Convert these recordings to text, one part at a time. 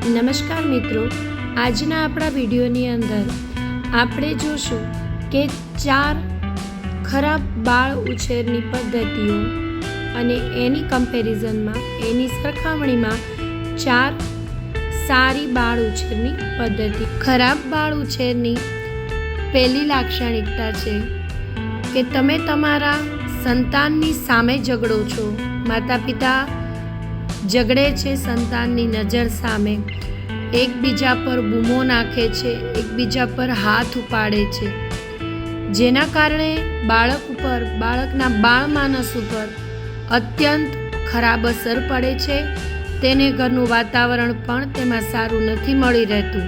નમસ્કાર મિત્રો, આજના આપણા વિડીયોની અંદર આપણે જોશું કે 4 ખરાબ બાળ ઉછેરની પદ્ધતિઓ અને એની કમ્પેરિઝનમાં એની સરખામણીમાં 4 સારી બાળ ઉછેરની પદ્ધતિ. ખરાબ બાળ ઉછેરની પહેલી લાક્ષણિકતા છે કે તમે તમારા સંતાનની સામે ઝઘડો છો. માતા પિતા ઝઘડે છે સંતાનની નજર સામે, એકબીજા પર બૂમો નાખે છે, એકબીજા પર હાથ ઉપાડે છે, જેના કારણે બાળક ઉપર, બાળકના બાળ માનસ ઉપર અત્યંત ખરાબ અસર પડે છે. તેને ઘરનું વાતાવરણ પણ તેમાં સારું નથી મળી રહેતું.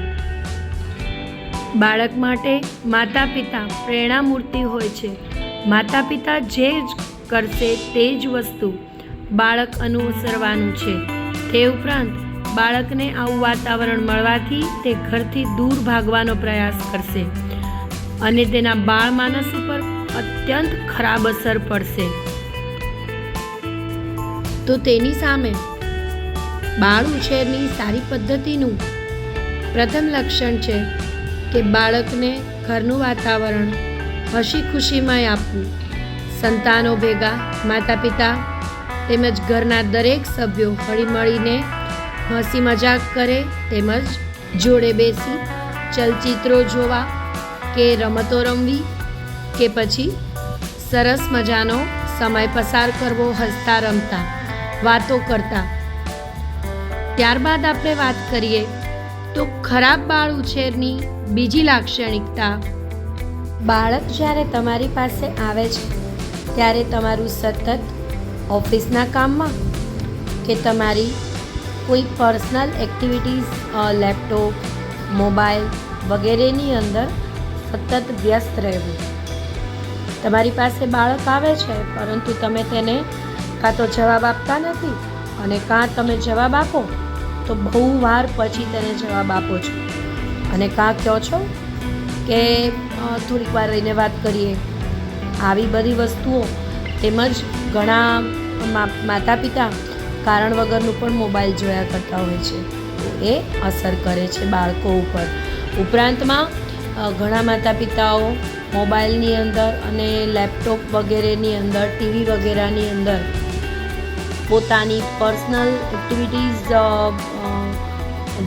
બાળક માટે માતા પિતા પ્રેરણામૂર્તિ હોય છે. માતા પિતા જે જ કરશે તે જ વસ્તુ બાળક અનુસરવાનું છે. તે ઉપરાંત બાળકને આવું વાતાવરણ મળવાથી તે ઘરથી દૂર ભાગવાનો પ્રયાસ કરશે અને તેના બાળ માનસ ઉપર અત્યંત ખરાબ અસર પડશે. તો તેની સામે બાળ ઉછેરની સારી પદ્ધતિનું પ્રથમ લક્ષણ છે કે બાળકને ઘરનું વાતાવરણ હસી ખુશીમય આપવું. સંતાનો ભેગા માતા પિતા તેમજ ઘરના દરેક સભ્યો હળીમળીને હસી મજાક કરે, તેમજ જોડે બેસી ચલચિત્રો જોવા કે રમતો રમવી કે પછી સરસ મજાનો સમય પસાર કરવો, હસતા રમતા વાતો કરતા. ત્યારબાદ આપણે વાત કરીએ તો ખરાબ બાળ ઉછેરની બીજી લાક્ષણિકતા, બાળક જ્યારે તમારી પાસે આવે છે ત્યારે તમારું સતત ઓફિસના કામમાં કે તમારી કોઈ પર્સનલ એક્ટિવિટીઝ, લેપટોપ, મોબાઈલ વગેરેની અંદર સતત વ્યસ્ત રહેવું. તમારી પાસે બાળક આવે છે પરંતુ તમે તેને કાં તો જવાબ આપતા નથી અને કાં તમે જવાબ આપો તો બહુ વાર પછી તેને જવાબ આપો છો અને કાં કહો છો કે થોડીક વાર રહીને વાત કરીએ. આવી બધી વસ્તુઓ તેમજ ઘણા માતા પિતા કારણ વગરનું પણ મોબાઈલ જોયા કરતા હોય છે, તો એ અસર કરે છે બાળકો ઉપર. ઉપરાંતમાં ઘણા માતા પિતાઓ મોબાઈલની અંદર અને લેપટોપ વગેરેની અંદર, ટીવી વગેરેની અંદર પોતાની પર્સનલ એક્ટિવિટીઝ,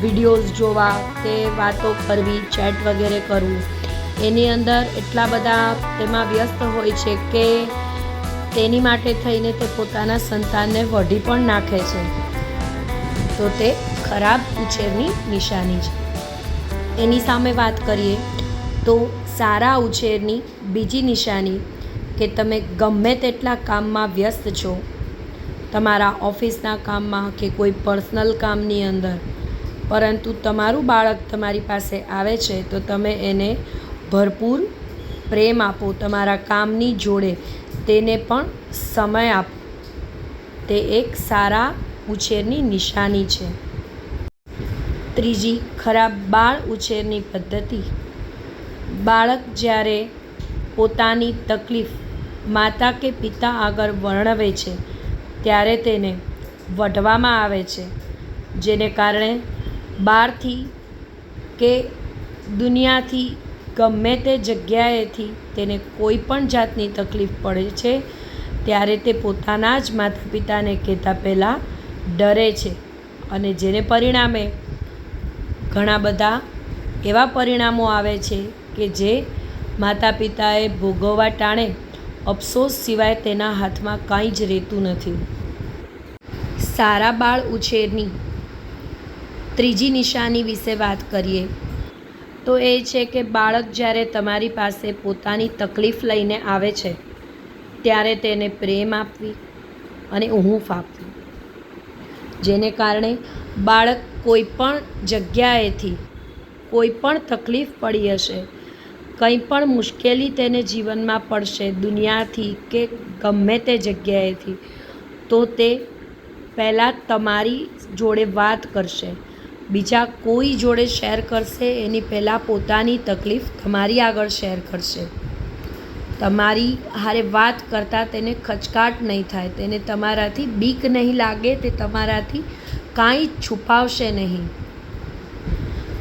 વિડીયોઝ જોવા કે વાતો કરવી, ચેટ વગેરે કરવું, એની અંદર એટલા બધા તેમાં વ્યસ્ત હોય છે કે તેની માટે થઈને તે પોતાના સંતાનને વઢી પણ નાખે છે. તો તે ખરાબ ઉછેરની નિશાની છે. એની સામે વાત કરીએ તો સારા ઉછેરની બીજી નિશાની કે તમે ગમે તેટલા કામમાં વ્યસ્ત છો, તમારા ઓફિસના કામમાં કે કોઈ પર્સનલ કામની અંદર, પરંતુ તમારું બાળક તમારી પાસે આવે છે તો તમે એને ભરપૂર પ્રેમ આપો, તમારા કામની જોડે તેને પણ સમય આપો. તે એક સારા ઉછેરની નિશાની છે. ત્રીજી ખરાબ બાળ ઉછેરની પદ્ધતિ, બાળક જ્યારે પોતાની તકલીફ માતા કે પિતા આગળ વર્ણવે છે ત્યારે તેને વઢવામાં આવે છે, જેને કારણે બહારથી કે દુનિયાથી ગમે તે જગ્યાએથી તેને કોઈ પણ જાતની તકલીફ પડે છે ત્યારે તે પોતાના જ માતા પિતાને કહેતા પહેલાં ડરે છે અને જેને પરિણામે ઘણા બધા એવા પરિણામો આવે છે કે જે માતા પિતાએ ભોગવવા ટાણે અફસોસ સિવાય તેના હાથમાં કાંઈ જ રહેતું નથી. સારા બાળ ઉછેરની ત્રીજી નિશાની વિશે વાત કરીએ તો એ છે કે બાળક જ્યારે તમારી પાસે પોતાની તકલીફ લઈને આવે છે ત્યારે તેને પ્રેમ આપવી અને ઊંફ આપવી, જેને કારણે બાળક કોઈ પણ જગ્યાએથી કોઈ પણ તકલીફ પડી હશે, કંઈ પણ મુશ્કેલી તેને જીવનમાં પડશે દુનિયાથી કે ગમે તે જગ્યાએથી, તો તે પહેલાં તમારી જોડે વાત કરશે, બીજા કોઈ જોડે શેર કરશે એની પહેલાં પોતાની તકલીફ તમારી આગળ શેર કરશે. તમારી હારે વાત કરતાં તેને ખચકાટ નહીં થાય, તેને તમારાથી બીક નહીં લાગે, તે તમારાથી કાંઈ છુપાવશે નહીં.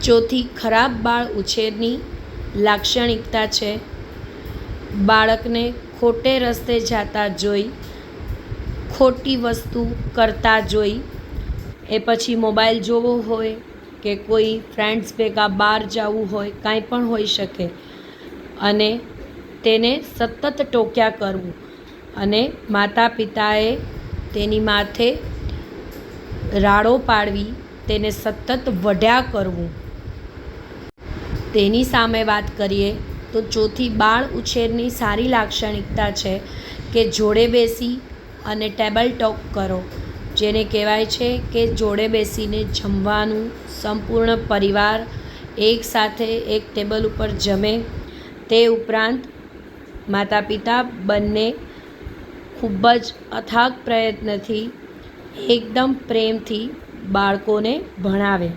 ચોથી ખરાબ બાળ ઉછેરની લાક્ષણિકતા છે બાળકને ખોટે રસ્તે જતા જોઈ, ખોટી વસ્તુ કરતા જોઈ, એ પછી મોબાઈલ જોવો હોય કે કોઈ ફ્રેન્ડ્સ ભેગા બહાર જવું હોય, કાંઈ પણ હોઈ શકે, અને તેને સતત ટોક્યા કરવું અને માતા પિતાએ તેની માથે રાડો પાડવી, તેને સતત વઢ્યા કરવું. તેની સામે વાત કરીએ તો ચોથી બાળ ઉછેરની સારી લાક્ષણિકતા છે કે જોડે બેસી અને ટેબલ ટોક કરો, જેને કહેવાય છે કે જોડે બેસીને જમવાનું, સંપૂર્ણ પરિવાર એકસાથે એક ટેબલ ઉપર જમે. તે ઉપરાંત માતા પિતા બંને ખૂબ જ અથાગ પ્રયત્નથી એકદમ પ્રેમથી બાળકોને ભણાવે.